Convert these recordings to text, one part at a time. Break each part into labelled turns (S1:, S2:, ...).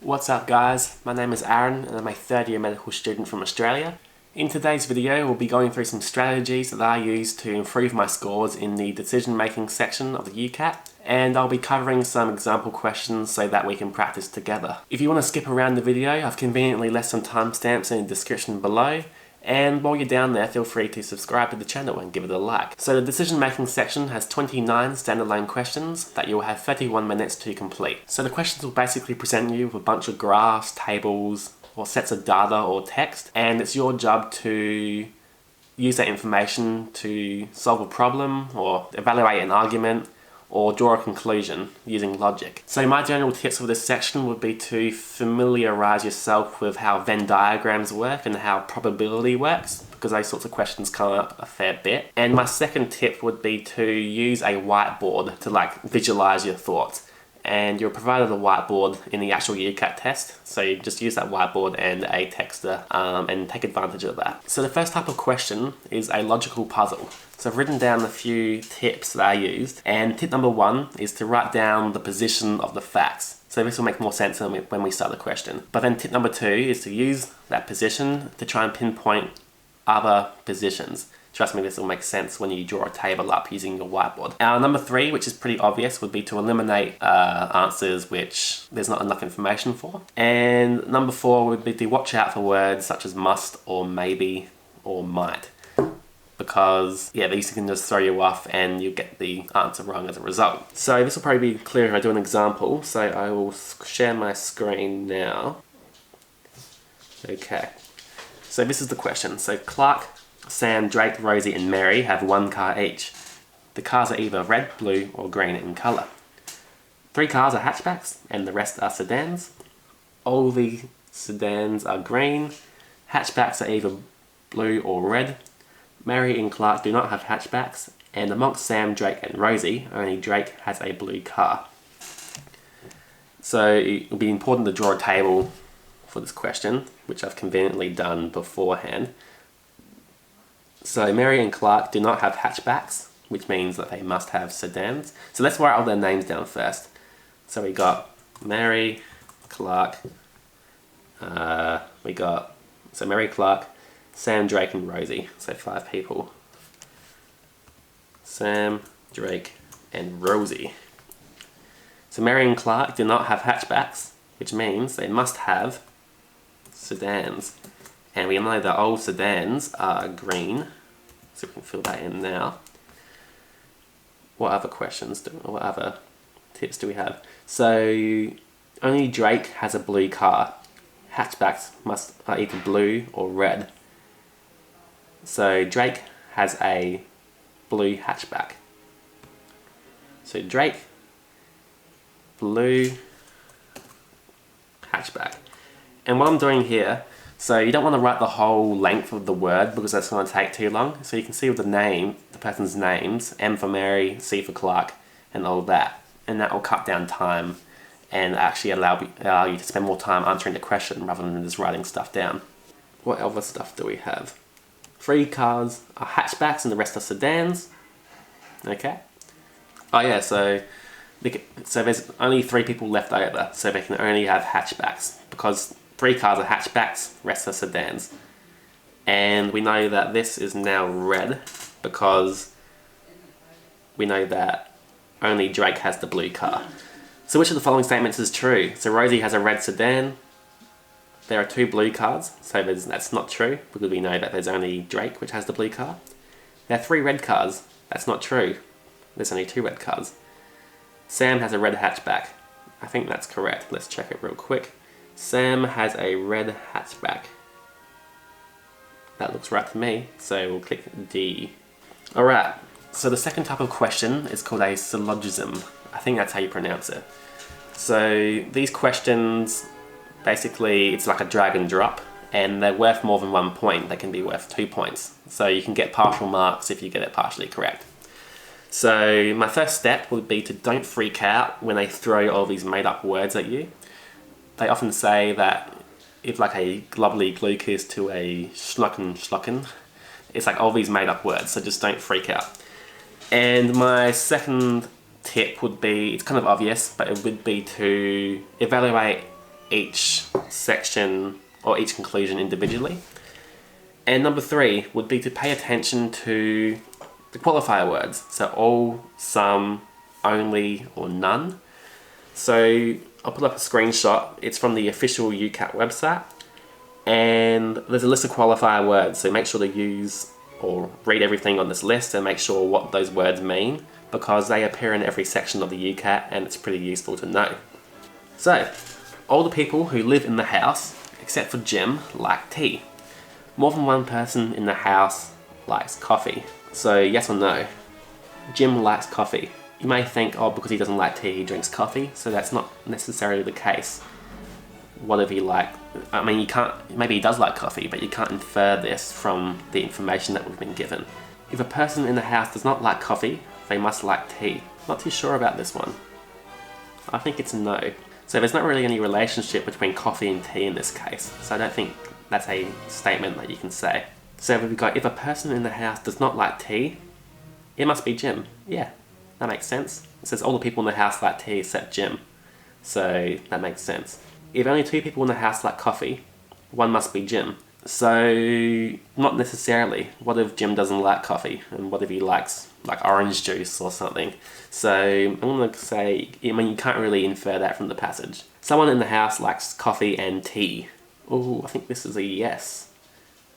S1: What's up guys, my name is Aaron and I'm a third year medical student from Australia. In today's video we'll be going through some strategies that I use to improve my scores in the decision making section of the UCAT, and I'll be covering some example questions so that we can practice together. If you want to skip around the video, I've conveniently left some timestamps in the description below, and while you're down there feel free to subscribe to the channel and give it a like. So the decision making section has 29 standalone questions that you'll have 31 minutes to complete. So the questions will basically present you with a bunch of graphs, tables, or sets of data or text, and it's your job to use that information to solve a problem or evaluate an argument or draw a conclusion using logic. So my general tips for this section would be to familiarise yourself with how Venn diagrams work and how probability works, because those sorts of questions come up a fair bit. And my second tip would be to use a whiteboard to visualise your thoughts. And you're provided a whiteboard in the actual UCAT test, so you just use that whiteboard and a texter and take advantage of that. So the first type of question is a logical puzzle. So I've written down a few tips that I used, and tip number one is to write down the position of the facts. So this will make more sense when we start the question. But then tip number two is to use that position to try and pinpoint other positions. Trust me, this will make sense when you draw a table up using your whiteboard. Number three, which is pretty obvious, would be to eliminate answers which there's not enough information for. And number four would be to watch out for words such as must or maybe or might, because these can just throw you off and you get the answer wrong as a result. So this will probably be clear if I do an example. So I will share my screen now. Okay, so this is the question. So Clark, Sam, Drake, Rosie and Mary have one car each. The cars are either red, blue or green in colour. 3 cars are hatchbacks and the rest are sedans. All the sedans are green. Hatchbacks are either blue or red. Mary and Clark do not have hatchbacks, and amongst Sam, Drake and Rosie, only Drake has a blue car. So it will be important to draw a table for this question, which I've conveniently done beforehand. So Mary and Clark do not have hatchbacks, which means that they must have sedans. So let's write all their names down first. So we got Mary, Clark, Mary, Clark, Sam, Drake and Rosie. So 5 people. Sam, Drake and Rosie. So Mary and Clark do not have hatchbacks, which means they must have sedans. And we know that all sedans are green, so we can fill that in now. What other tips do we have? So only Drake has a blue car. Hatchbacks are either blue or red. So Drake has a blue hatchback. So Drake, blue hatchback. And what I'm doing here, so you don't want to write the whole length of the word because that's going to take too long. So you can see with the person's names, M for Mary, C for Clark, and all that. And that will cut down time and actually allow you to spend more time answering the question rather than just writing stuff down. What other stuff do we have? 3 cars are hatchbacks and the rest are sedans. Okay. Oh yeah, so there's only 3 people left over, so they can only have hatchbacks because 3 cars are hatchbacks, rest are sedans. And we know that this is now red because we know that only Drake has the blue car. So which of the following statements is true? So Rosie has a red sedan. There are 2 blue cars, so that's not true because we know that there's only Drake which has the blue car. There are 3 red cars. That's not true. There's only 2 red cars. Sam has a red hatchback. I think that's correct. Let's check it real quick. Sam has a red hatchback. That looks right to me, so we'll click D. Alright, so the second type of question is called a syllogism. I think that's how you pronounce it. So these questions, basically it's like a drag and drop, and they're worth more than 1 point. They can be worth 2 points. So you can get partial marks if you get it partially correct. So my first step would be to don't freak out when they throw all these made up words at you. They often say that if like a lovely glucose to a schlucken, it's like all these made up words, so just don't freak out. And my second tip would be, it's kind of obvious, but it would be to evaluate each section or each conclusion individually. And number 3 would be to pay attention to the qualifier words. So all, some, only, or none. So I'll put up a screenshot. It's from the official UCAT website. And there's a list of qualifier words. So make sure to use or read everything on this list and make sure what those words mean, because they appear in every section of the UCAT and it's pretty useful to know. So, all the people who live in the house, except for Jim, like tea. More than one person in the house likes coffee. So yes or no? Jim likes coffee. You may think, oh, because he doesn't like tea, he drinks coffee. So that's not necessarily the case. What if he likes? I mean, you can't, maybe he does like coffee, but you can't infer this from the information that we've been given. If a person in the house does not like coffee, they must like tea. Not too sure about this one. I think it's a no. So there's not really any relationship between coffee and tea in this case. So I don't think that's a statement that you can say. So we've got, if a person in the house does not like tea, it must be Jim. Yeah, that makes sense. It says all the people in the house like tea except Jim. So that makes sense. If only 2 people in the house like coffee, one must be Jim. So not necessarily. What if Jim doesn't like coffee? And what if he likes like orange juice or something? So I'm going to say, I mean, you can't really infer that from the passage. Someone in the house likes coffee and tea. Oh, I think this is a yes.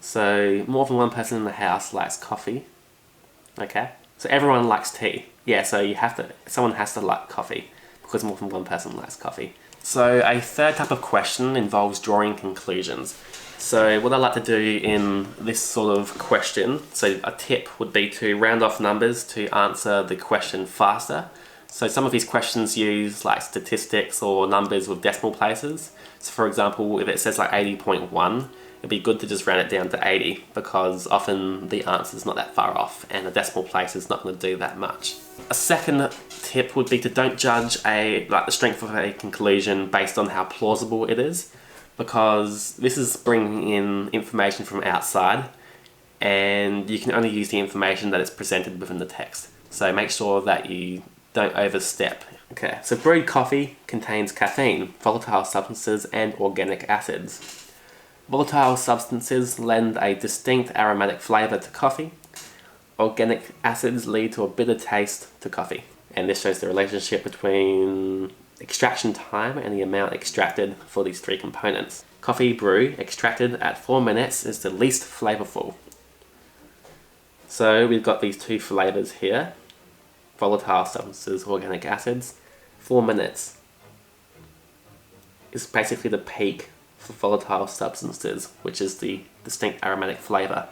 S1: So more than one person in the house likes coffee. Okay. So everyone likes tea. Yeah, so someone has to like coffee because more than one person likes coffee. So a third type of question involves drawing conclusions. So what I like to do in this sort of question, so a tip would be to round off numbers to answer the question faster. So some of these questions use like statistics or numbers with decimal places. So for example, if it says like 80.1, it'd be good to just round it down to 80 because often the answer's not that far off and the decimal place is not going to do that much. A second tip would be to don't judge the strength of a conclusion based on how plausible it is, because this is bringing in information from outside and you can only use the information that is presented within the text. So make sure that you don't overstep. Okay, so brewed coffee contains caffeine, volatile substances and organic acids. Volatile substances lend a distinct aromatic flavour to coffee. Organic acids lead to a bitter taste to coffee. And this shows the relationship between extraction time and the amount extracted for these 3 components. Coffee brew extracted at 4 minutes is the least flavourful. So we've got these 2 flavours here. Volatile substances, organic acids. 4 minutes is basically the peak for volatile substances, which is the distinct aromatic flavour.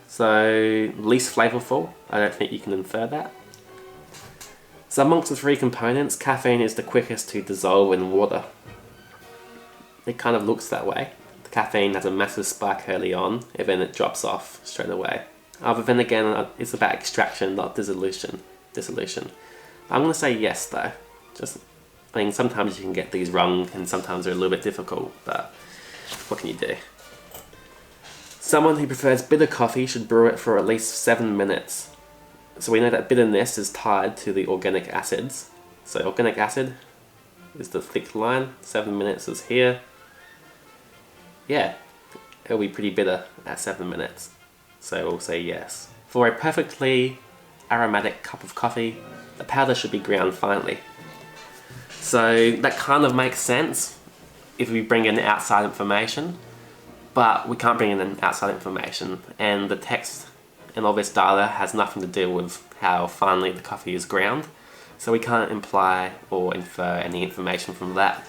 S1: So least flavourful, I don't think you can infer that. So amongst the 3 components, caffeine is the quickest to dissolve in water. It kind of looks that way. The caffeine has a massive spike early on, and then it drops off straight away. But then again, it's about extraction, not dissolution. I'm going to say yes though. I mean, sometimes you can get these wrong and sometimes they're a little bit difficult, but what can you do? Someone who prefers bitter coffee should brew it for at least 7 minutes. So we know that bitterness is tied to the organic acids. So organic acid is the thick line, 7 minutes is here. Yeah, it'll be pretty bitter at 7 minutes. So we'll say yes. For a perfectly aromatic cup of coffee, the powder should be ground finely. So that kind of makes sense if we bring in outside information, but we can't bring in outside information, and the text and all this data has nothing to do with how finely the coffee is ground, so we can't imply or infer any information from that.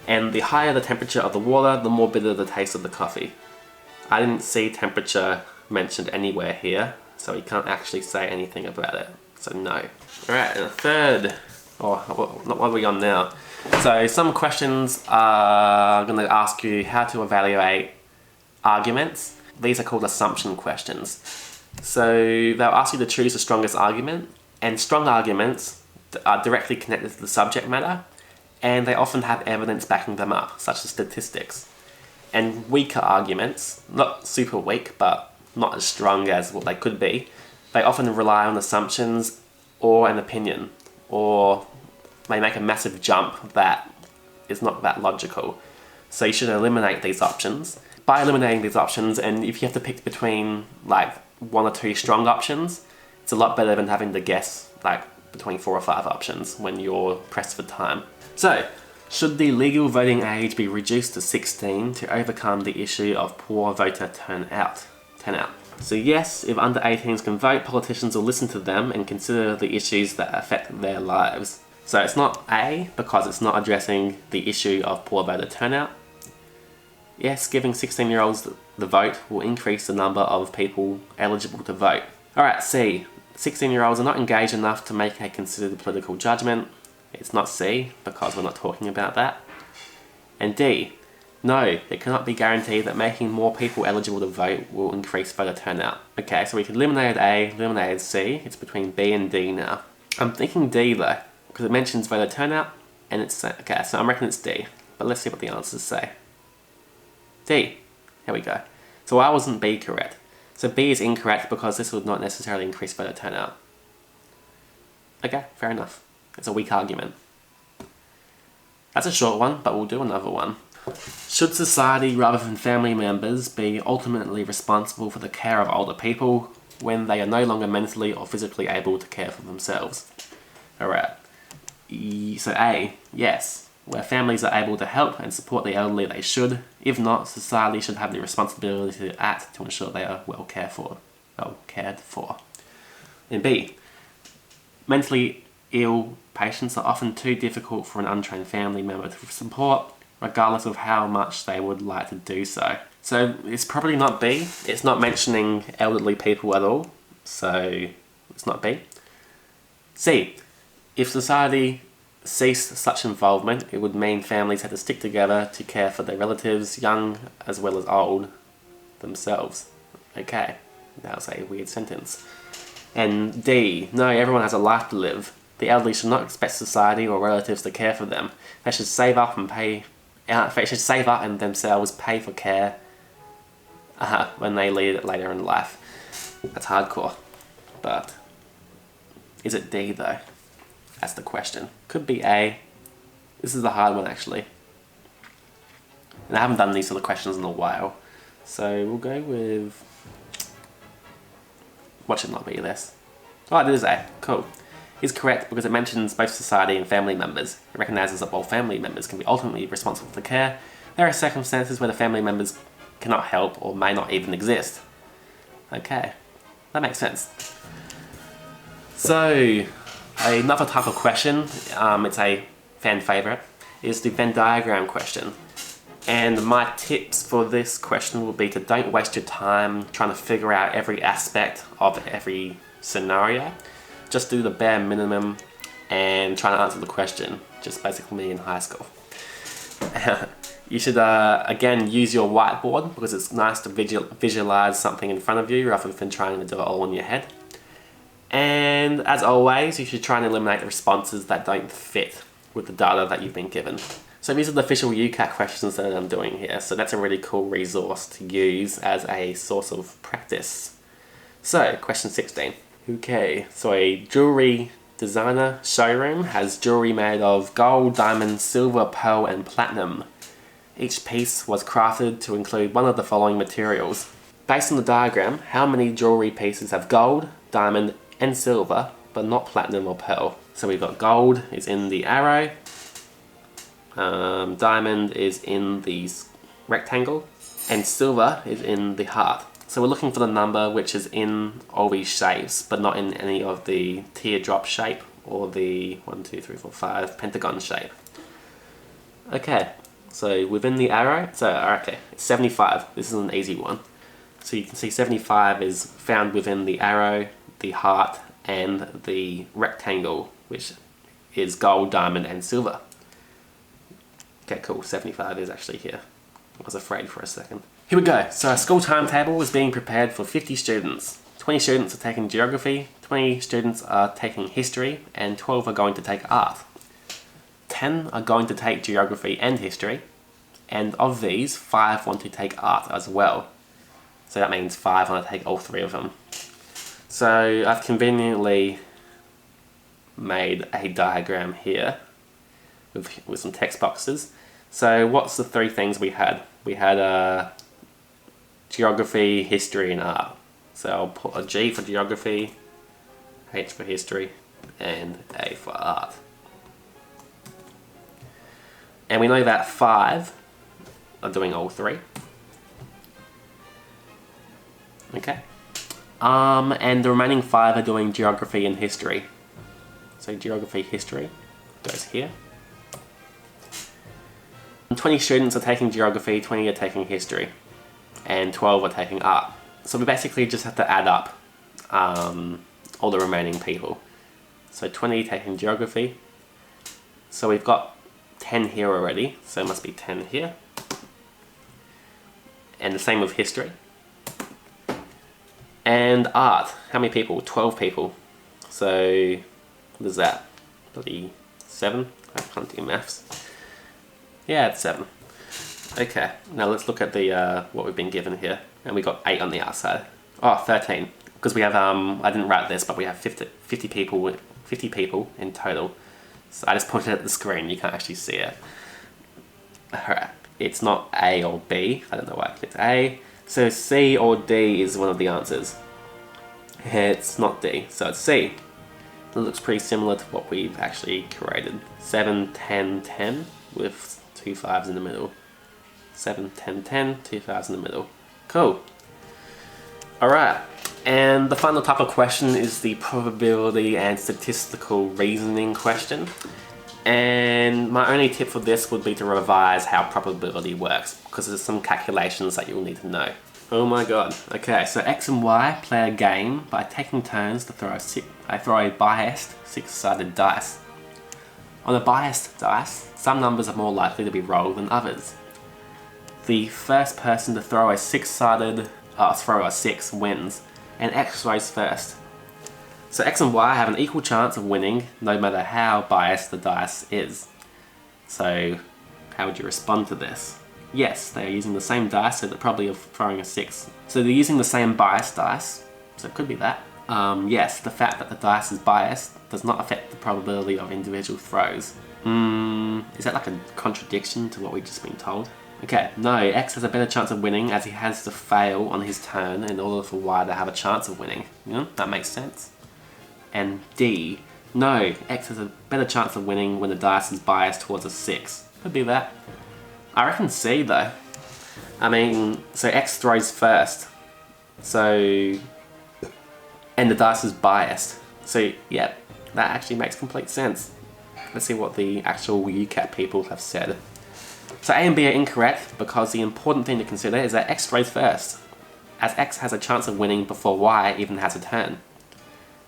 S1: And the higher the temperature of the water, the more bitter the taste of the coffee. I didn't see temperature mentioned anywhere here, so we can't actually say anything about it, so no. Alright, and a third, what are we on now? So some questions are going to ask you how to evaluate arguments. These are called assumption questions. So they'll ask you to choose the strongest argument, and strong arguments are directly connected to the subject matter, and they often have evidence backing them up, such as statistics. And weaker arguments, not super weak, but not as strong as what they could be, they often rely on assumptions or an opinion, or they make a massive jump that is not that logical. So you should eliminate these options. By eliminating these options, and if you have to pick between like 1 or 2 strong options, it's a lot better than having to guess like between 4 or 5 options when you're pressed for time. So, should the legal voting age be reduced to 16 to overcome the issue of poor voter turnout? So yes, if under 18s can vote, politicians will listen to them and consider the issues that affect their lives. So it's not A, because it's not addressing the issue of poor voter turnout. Yes, giving 16-year-olds the vote will increase the number of people eligible to vote. Alright, C. 16-year-olds are not engaged enough to make a considered political judgment. It's not C, because we're not talking about that. And D. No, it cannot be guaranteed that making more people eligible to vote will increase voter turnout. Okay, so we can eliminate A, eliminate C. It's between B and D now. I'm thinking D though, because it mentions voter turnout, and it's... Okay, so I'm reckoning it's D. But let's see what the answers say. D. Here we go. So why wasn't B correct? So B is incorrect because this would not necessarily increase voter turnout. Okay, fair enough. It's a weak argument. That's a short one, but we'll do another one. Should society rather than family members be ultimately responsible for the care of older people when they are no longer mentally or physically able to care for themselves? Alright. So A, yes. Where families are able to help and support the elderly, they should. If not, society should have the responsibility to act to ensure they are well cared for. And B, mentally ill patients are often too difficult for an untrained family member to support, regardless of how much they would like to do so. So it's probably not B. It's not mentioning elderly people at all, so it's not B. C, if society ceased such involvement, it would mean families had to stick together to care for their relatives, young as well as old, themselves. Okay, that was a weird sentence. And D, no, everyone has a life to live. The elderly should not expect society or relatives to care for them. They should save up and themselves pay for care when they lead it later in life. That's hardcore. But is it D though? That's the question. Could be A. This is a hard one actually. And I haven't done these sort of questions in a while. So we'll go with... What should not be this? Oh, it is A. Cool. Is correct because it mentions both society and family members. It recognises that while family members can be ultimately responsible for care, there are circumstances where the family members cannot help or may not even exist. Okay, that makes sense. So, another type of question, it's a fan favourite, is the Venn diagram question. And my tips for this question will be to don't waste your time trying to figure out every aspect of every scenario. Just do the bare minimum and try to answer the question. Just basically me in high school. You should, again, use your whiteboard because it's nice to visualize something in front of you rather than trying to do it all in your head. And as always, you should try and eliminate the responses that don't fit with the data that you've been given. So these are the official UCAT questions that I'm doing here. So that's a really cool resource to use as a source of practice. So, question 16. Okay, so a jewelry designer showroom has jewelry made of gold, diamond, silver, pearl and platinum. Each piece was crafted to include one of the following materials. Based on the diagram, how many jewelry pieces have gold, diamond and silver, but not platinum or pearl? So we've got gold is in the arrow, diamond is in the rectangle, and silver is in the heart. So we're looking for the number which is in all these shapes, but not in any of the teardrop shape or the 1, 2, 3, 4, 5 pentagon shape. Okay, so within the arrow, okay, it's 75. This is an easy one. So you can see 75 is found within the arrow, the heart, and the rectangle, which is gold, diamond, and silver. Okay, cool, 75 is actually here. I was afraid for a second. Here we go. So a school timetable is being prepared for 50 students. 20 students are taking geography, 20 students are taking history, and 12 are going to take art. 10 are going to take geography and history, and of these, 5 want to take art as well. So that means 5 want to take all 3 of them. So I've conveniently made a diagram here with some text boxes. So what's the three things we had? We had geography, history and art. So I'll put a G for geography, H for history and A for art. And we know that 5 are doing all three. Okay. And the remaining 5 are doing geography and history. So geography, history goes here. 20 students are taking geography, 20 are taking history, and 12 are taking art. So we basically just have to add up all the remaining people. So 20 taking geography. So we've got 10 here already, so it must be 10 here. And the same with history. And art, how many people? 12 people. So what is that? Bloody 7? I can't do maths. Yeah, it's 7. Okay, now let's look at the what we've been given here. And we got 8 on the outside. Oh, 13. Because we have, I didn't write this, but we have 50 people in total. So I just pointed at the screen, you can't actually see it. Alright, it's not A or B. I don't know why I clicked A. So C or D is one of the answers. It's not D, so it's C. It looks pretty similar to what we've actually created. 7, 10, 10 with 2 5s in the middle. 7, 10, 10, 2 5s in the middle. Cool. Alright, and the final type of question is the probability and statistical reasoning question. And my only tip for this would be to revise how probability works, because there's some calculations that you'll need to know. Oh my god. Okay, so X and Y play a game by taking turns to throw a biased 6-sided dice. On a biased dice, some numbers are more likely to be rolled than others. The first person to throw a 6 wins, and X throws first. So X and Y have an equal chance of winning no matter how biased the dice is. So how would you respond to this? Yes, they are using the same dice, so they're probably throwing a 6. So they're using the same biased dice, so it could be that. Yes, the fact that the dice is biased does not affect the probability of individual throws. Is that like a contradiction to what we've just been told? Okay, no, X has a better chance of winning as he has to fail on his turn in order for Y to have a chance of winning. You know, that makes sense. And D, no, X has a better chance of winning when the dice is biased towards a 6. Could be that. I reckon C though. I mean, so X throws first. So, and the dice is biased. So yeah, that actually makes complete sense. Let's see what the actual UCAT people have said. So A and B are incorrect because the important thing to consider is that X throws first, as X has a chance of winning before Y even has a turn.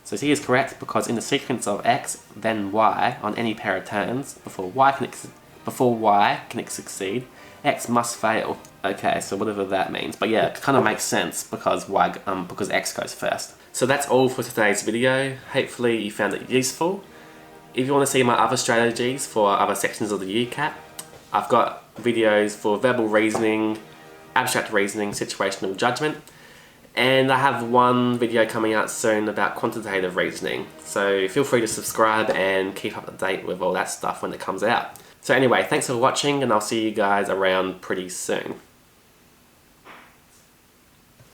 S1: So C is correct because in the sequence of X, then Y on any pair of turns, before Y can succeed, X must fail. Okay, so whatever that means. But yeah, it kind of makes sense because because X goes first. So that's all for today's video. Hopefully you found it useful. If you want to see my other strategies for other sections of the UCAT, I've got videos for verbal reasoning, abstract reasoning, situational judgment, and I have one video coming out soon about quantitative reasoning. So feel free to subscribe and keep up to date with all that stuff when it comes out. So anyway, thanks for watching and I'll see you guys around pretty soon.